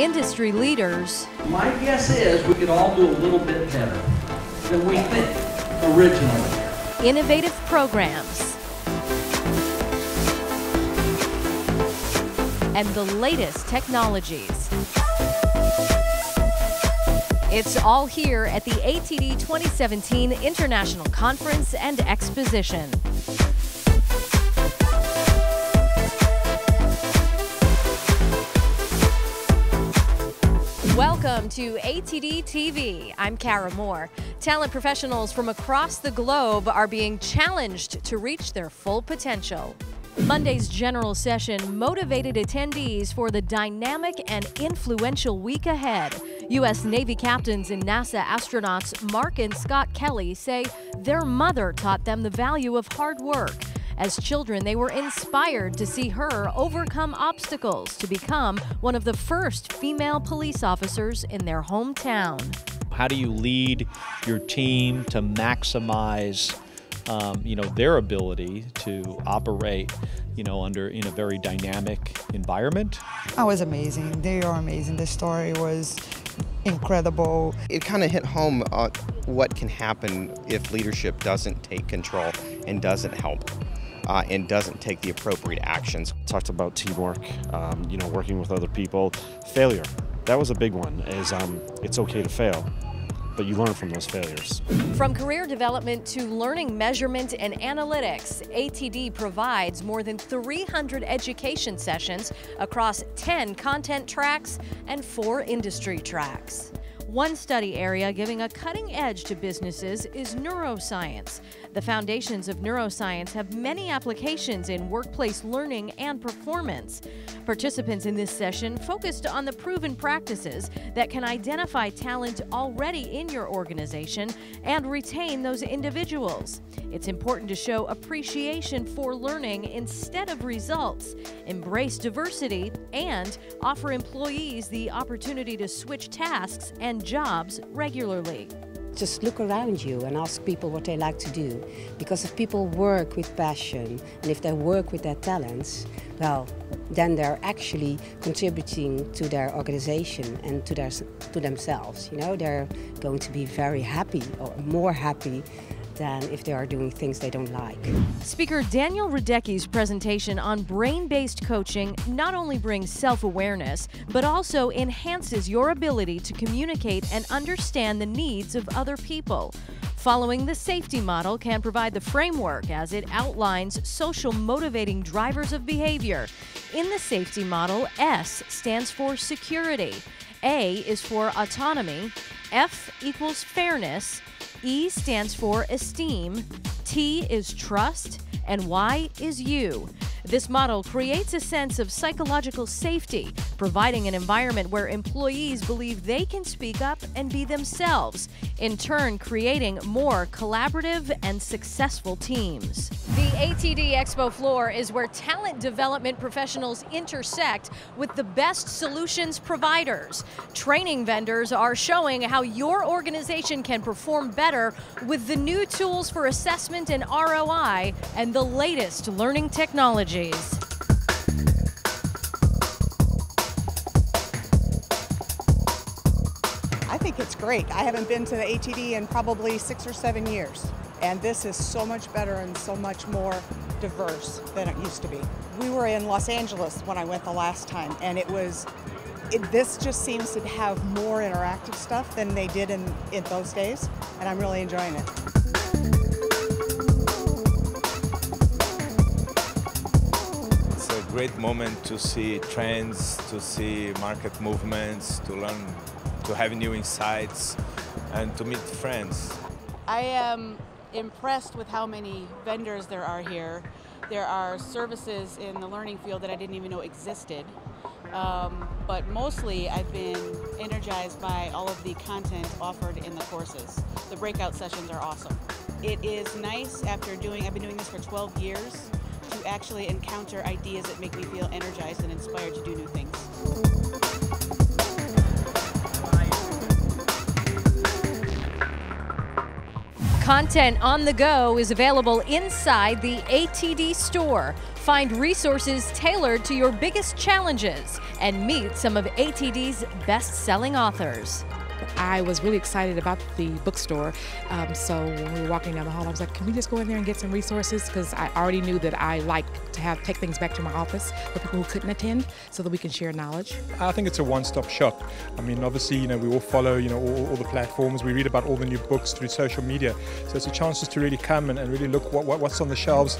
industry leaders. My guess is we could all do a little bit better than we think originally. Innovative programs. And the latest technologies. It's all here at the ATD 2017 International Conference and Exposition. Welcome to ATD TV. I'm Kara Moore. Talent professionals from across the globe are being challenged to reach their full potential. Monday's general session motivated attendees for the dynamic and influential week ahead. U.S. Navy captains and NASA astronauts Mark and Scott Kelly say their mother taught them the value of hard work. As children, they were inspired to see her overcome obstacles to become one of the first female police officers in their hometown. How do you lead your team to maximize their ability to operate, in a very dynamic environment? That was amazing. They are amazing. The story was incredible. It kind of hit home what can happen if leadership doesn't take control and doesn't help. And doesn't take the appropriate actions. Talked about teamwork, working with other people. Failure, that was a big one, is it's okay to fail, but you learn from those failures. From career development to learning measurement and analytics, ATD provides more than 300 education sessions across 10 content tracks and 4 industry tracks. One study area giving a cutting edge to businesses is neuroscience. The foundations of neuroscience have many applications in workplace learning and performance. Participants in this session focused on the proven practices that can identify talent already in your organization and retain those individuals. It's important to show appreciation for learning instead of results, embrace diversity, and offer employees the opportunity to switch tasks and jobs regularly. Just look around you and ask people what they like to do. Because if people work with passion and if they work with their talents, well, then they're actually contributing to their organization and to themselves. They're going to be very happy or more happy than if they are doing things they don't like. Speaker Daniel Radecki's presentation on brain-based coaching not only brings self-awareness, but also enhances your ability to communicate and understand the needs of other people. Following the safety model can provide the framework as it outlines social motivating drivers of behavior. In the safety model, S stands for security, A is for autonomy, F equals fairness, E stands for esteem, T is trust, and Y is you. This model creates a sense of psychological safety, providing an environment where employees believe they can speak up and be themselves, in turn creating more collaborative and successful teams. The ATD Expo floor is where talent development professionals intersect with the best solutions providers. Training vendors are showing how your organization can perform better with the new tools for assessment and ROI and the latest learning technologies. I think it's great. I haven't been to the ATD in probably 6 or 7 years, and this is so much better and so much more diverse than it used to be. We were in Los Angeles when I went the last time, and this just seems to have more interactive stuff than they did in those days, and I'm really enjoying it. Great moment to see trends, to see market movements, to learn, to have new insights, and to meet friends. I am impressed with how many vendors there are here. There are services in the learning field that I didn't even know existed. But mostly I've been energized by all of the content offered in the courses. The breakout sessions are awesome. It is nice I've been doing this for 12 years, to actually encounter ideas that make me feel energized and inspired to do new things. Content on the go is available inside the ATD store. Find resources tailored to your biggest challenges and meet some of ATD's best-selling authors. I was really excited about the bookstore, so when we were walking down the hall, I was like, can we just go in there and get some resources? Because I already knew that I like to take things back to my office for people who couldn't attend so that we can share knowledge. I think it's a one-stop shop. I mean, obviously, we all follow, all the platforms. We read about all the new books through social media. So it's a chance just to really come and really look what's on the shelves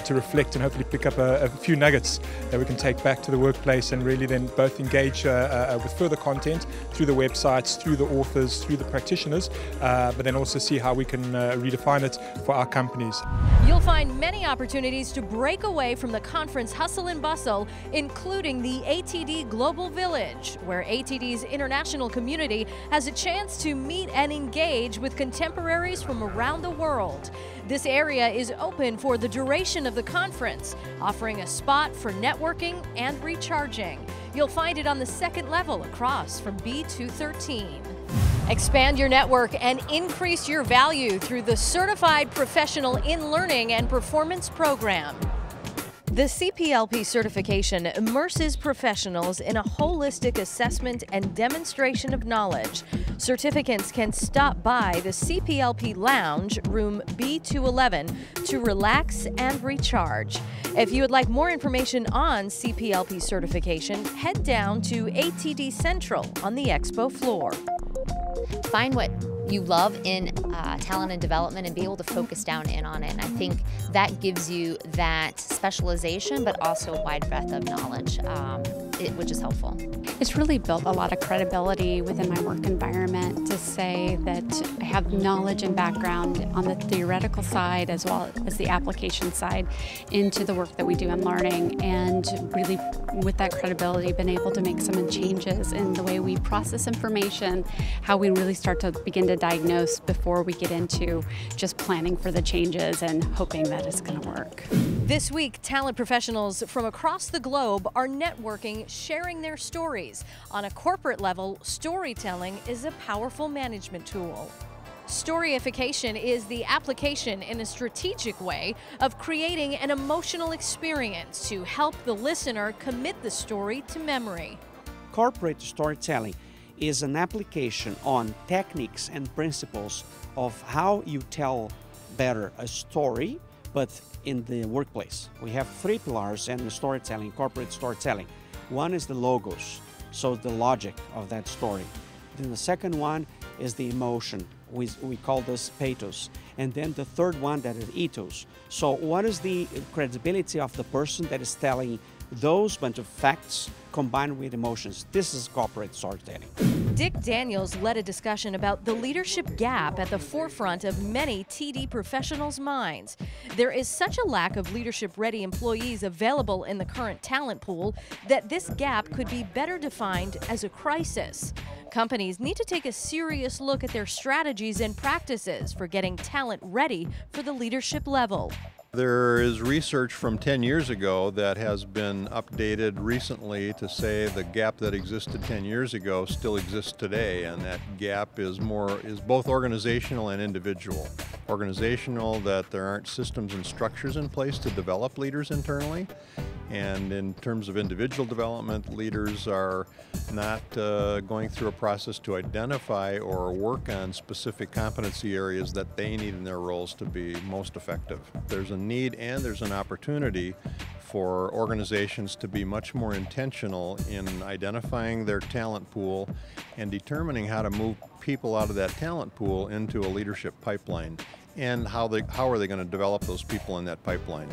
to reflect and hopefully pick up a few nuggets that we can take back to the workplace and really then both engage with further content through the websites, through the authors, through the practitioners, but then also see how we can redefine it for our companies. You'll find many opportunities to break away from the conference hustle and bustle, including the ATD Global Village, where ATD's international community has a chance to meet and engage with contemporaries from around the world. This area is open for the duration of the conference, offering a spot for networking and recharging. You'll find it on the second level across from B213. Expand your network and increase your value through the Certified Professional in Learning and Performance program. The CPLP certification immerses professionals in a holistic assessment and demonstration of knowledge. Certificants can stop by the CPLP Lounge, room B211, to relax and recharge. If you would like more information on CPLP certification, head down to ATD Central on the EXPO floor. Find what you love in talent and development and be able to focus down in on it. And I think that gives you that specialization, but also a wide breadth of knowledge, which is helpful. It's really built a lot of credibility within my work environment to say that I have knowledge and background on the theoretical side as well as the application side into the work that we do in learning, and really with that credibility been able to make some changes in the way we process information, how we really start to begin to diagnose before we get into just planning for the changes and hoping that it's going to work. This week, talent professionals from across the globe are networking, sharing their stories. On a corporate level, storytelling is a powerful management tool. Storyification is the application in a strategic way of creating an emotional experience to help the listener commit the story to memory. Corporate storytelling is an application on techniques and principles of how you tell better a story, but in the workplace. We have three pillars in the storytelling, corporate storytelling. One is the logos, so the logic of that story. Then the second one is the emotion. We call this pathos. And then the third one, that is ethos. So what is the credibility of the person that is telling those bunch of facts combined with emotions? This is corporate storytelling. Dick Daniels led a discussion about the leadership gap at the forefront of many TD professionals' minds. There is such a lack of leadership-ready employees available in the current talent pool that this gap could be better defined as a crisis. Companies need to take a serious look at their strategies and practices for getting talent ready for the leadership level. There is research from 10 years ago that has been updated recently to say the gap that existed 10 years ago still exists today, and that gap is both organizational and individual. Organizational, that there aren't systems and structures in place to develop leaders internally, and in terms of individual development, leaders are not going through a process to identify or work on specific competency areas that they need in their roles to be most effective. There's a need and there's an opportunity for organizations to be much more intentional in identifying their talent pool and determining how to move people out of that talent pool into a leadership pipeline, and how are they going to develop those people in that pipeline.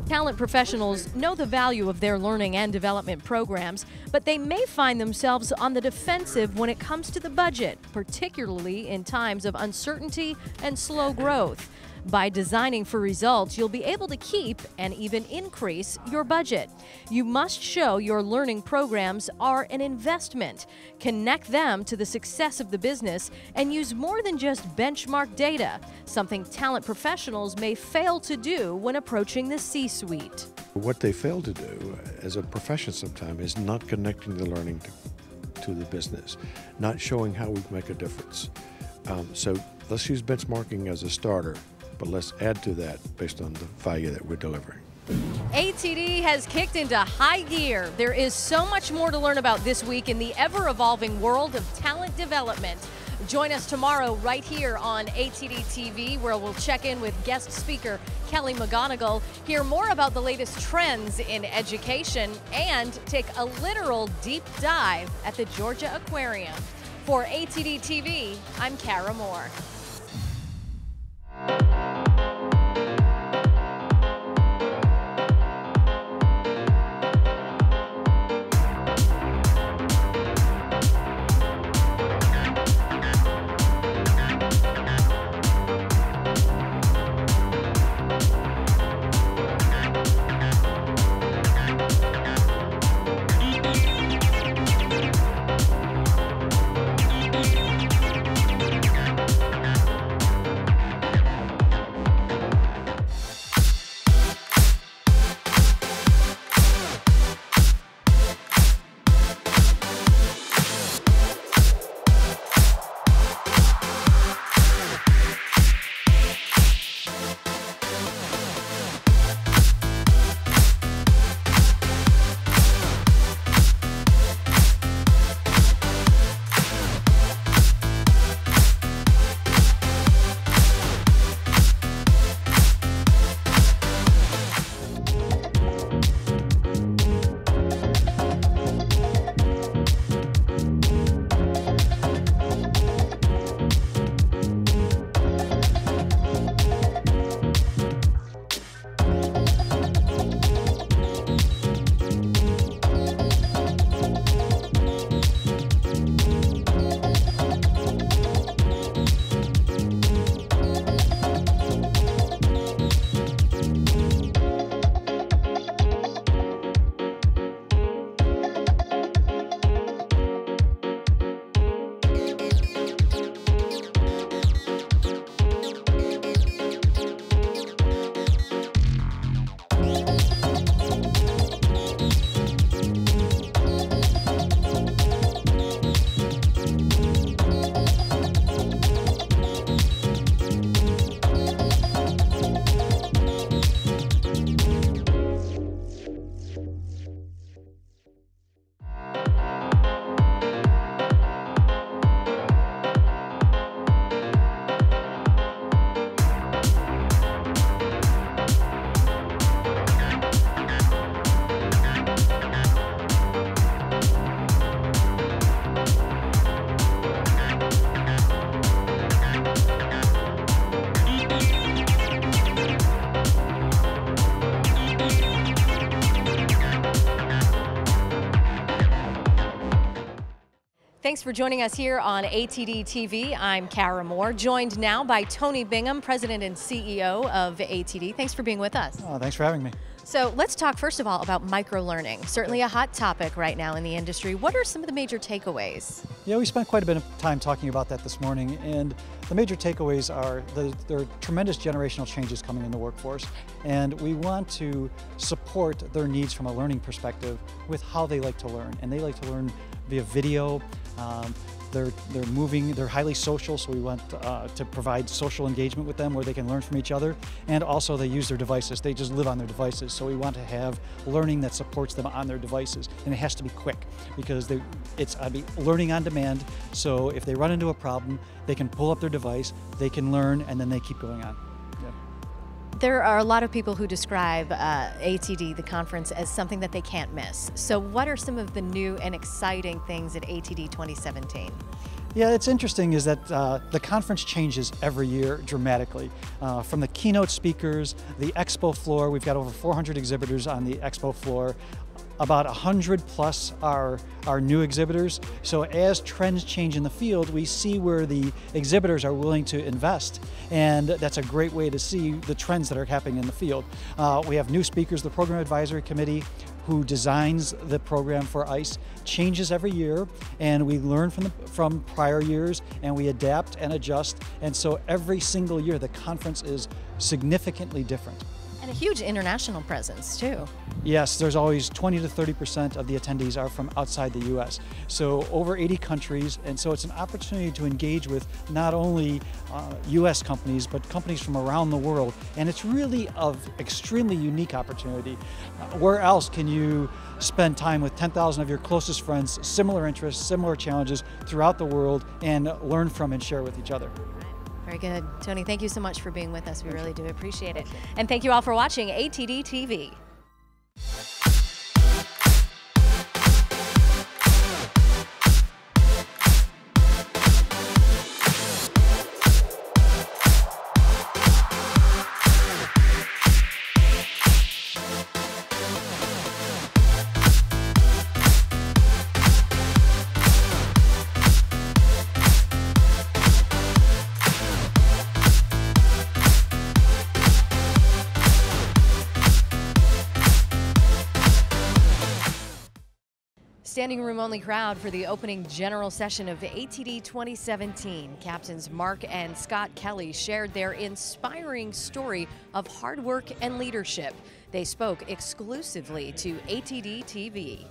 Talent professionals know the value of their learning and development programs, but they may find themselves on the defensive when it comes to the budget, particularly in times of uncertainty and slow growth. By designing for results, you'll be able to keep and even increase your budget. You must show your learning programs are an investment, connect them to the success of the business, and use more than just benchmark data, something talent professionals may fail to do when approaching the C-suite. What they fail to do as a profession sometimes is not connecting the learning to the business, not showing how we make a difference. So let's use benchmarking as a starter, but let's add to that based on the value that we're delivering. ATD has kicked into high gear. There is so much more to learn about this week in the ever-evolving world of talent development. Join us tomorrow right here on ATD TV, where we'll check in with guest speaker Kelly McGonigal, hear more about the latest trends in education, and take a literal deep dive at the Georgia Aquarium. For ATD TV, I'm Kara Moore. Thanks for joining us here on ATD TV. I'm Kara Moore, joined now by Tony Bingham, President and CEO of ATD. Thanks for being with us. Oh, thanks for having me. So let's talk first of all about microlearning. Certainly a hot topic right now in the industry. What are some of the major takeaways? Yeah, we spent quite a bit of time talking about that this morning, and the major takeaways are there are tremendous generational changes coming in the workforce, and we want to support their needs from a learning perspective with how they like to learn. And they like to learn via video. They're highly social, so we want to provide social engagement with them where they can learn from each other. And also they use their devices. They just live on their devices, so we want to have learning that supports them on their devices. And it has to be quick because it's learning on demand, so if they run into a problem, they can pull up their device, they can learn, and then they keep going on. Yeah. There are a lot of people who describe ATD, the conference, as something that they can't miss. So what are some of the new and exciting things at ATD 2017? Yeah, it's interesting is that the conference changes every year dramatically. From the keynote speakers, the expo floor, we've got over 400 exhibitors on the expo floor. About 100 plus are new exhibitors. So as trends change in the field, we see where the exhibitors are willing to invest. And that's a great way to see the trends that are happening in the field. We have new speakers. The Program Advisory Committee, who designs the program for ICE, changes every year, and we learn from prior years, and we adapt and adjust. And so every single year, the conference is significantly different. And huge international presence too. Yes, there's always 20 to 30% of the attendees are from outside the U.S. So over 80 countries, and so it's an opportunity to engage with not only U.S. companies, but companies from around the world. And it's really an extremely unique opportunity. Where else can you spend time with 10,000 of your closest friends, similar interests, similar challenges throughout the world, and learn from and share with each other? Very good. Tony, thank you so much for being with us. We really do appreciate it. And thank you all for watching ATD TV. Standing room only crowd for the opening general session of ATD 2017. Captains Mark and Scott Kelly shared their inspiring story of hard work and leadership. They spoke exclusively to ATD TV.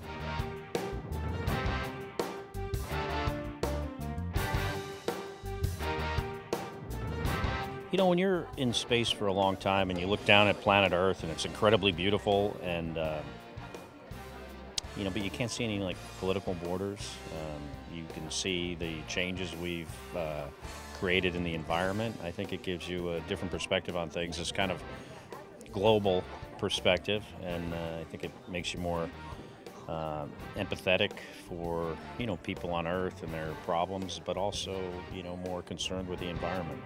You know, when you're in space for a long time and you look down at planet Earth and it's incredibly beautiful and you know, but you can't see any like political borders. You can see the changes we've created in the environment. I think it gives you a different perspective on things. This kind of global perspective, and I think it makes you more empathetic for, you know, people on Earth and their problems, but also, you know, more concerned with the environment.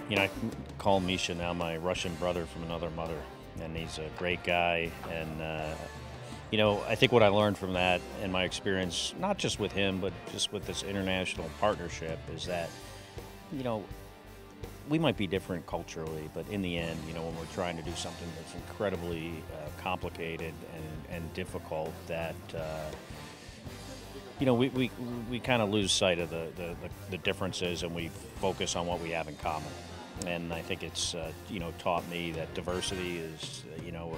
You know, I call Misha now my Russian brother from another mother, and he's a great guy. And, you know, I think what I learned from that and my experience, not just with him, but just with this international partnership, is that, you know, we might be different culturally, but in the end, you know, when we're trying to do something that's incredibly complicated and difficult, that, you know, we kind of lose sight of the differences, and we focus on what we have in common. And I think it's, you know, taught me that diversity is, you know,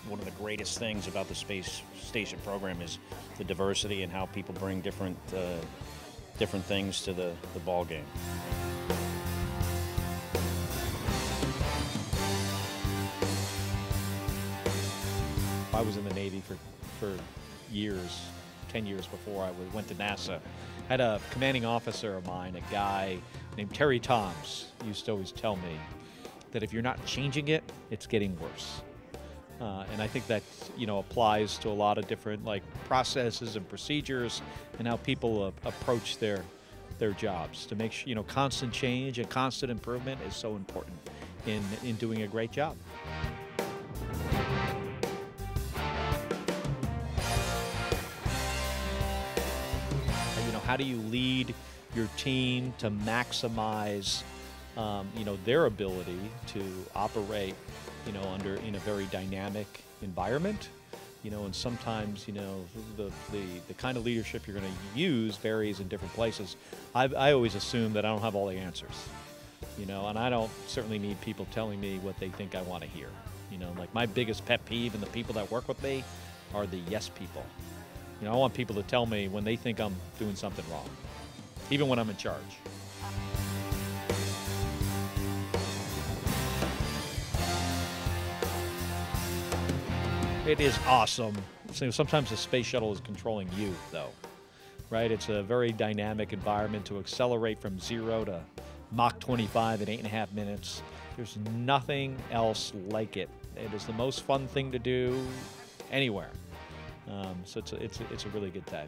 one of the greatest things about the space station program is the diversity and how people bring different things to the ball game. I was in the Navy for years, 10 years before I went to NASA. Had a commanding officer of mine, a guy named Terry Toms, used to always tell me that if you're not changing it, it's getting worse. And I think that, you know, applies to a lot of different like processes and procedures and how people approach their jobs. To make sure, you know, constant change and constant improvement is so important in doing a great job. How do you lead your team to maximize, you know, their ability to operate, you know, in a very dynamic environment, you know, and sometimes, you know, the kind of leadership you're going to use varies in different places. I always assume that I don't have all the answers, you know, and I don't certainly need people telling me what they think I want to hear. You know, like my biggest pet peeve in the people that work with me are the yes people. You know, I want people to tell me when they think I'm doing something wrong, even when I'm in charge. It is awesome. So sometimes the space shuttle is controlling you, though, right? It's a very dynamic environment. To accelerate from 0 to Mach 25 in 8.5 minutes. There's nothing else like it. It is the most fun thing to do anywhere. So it's a really good time.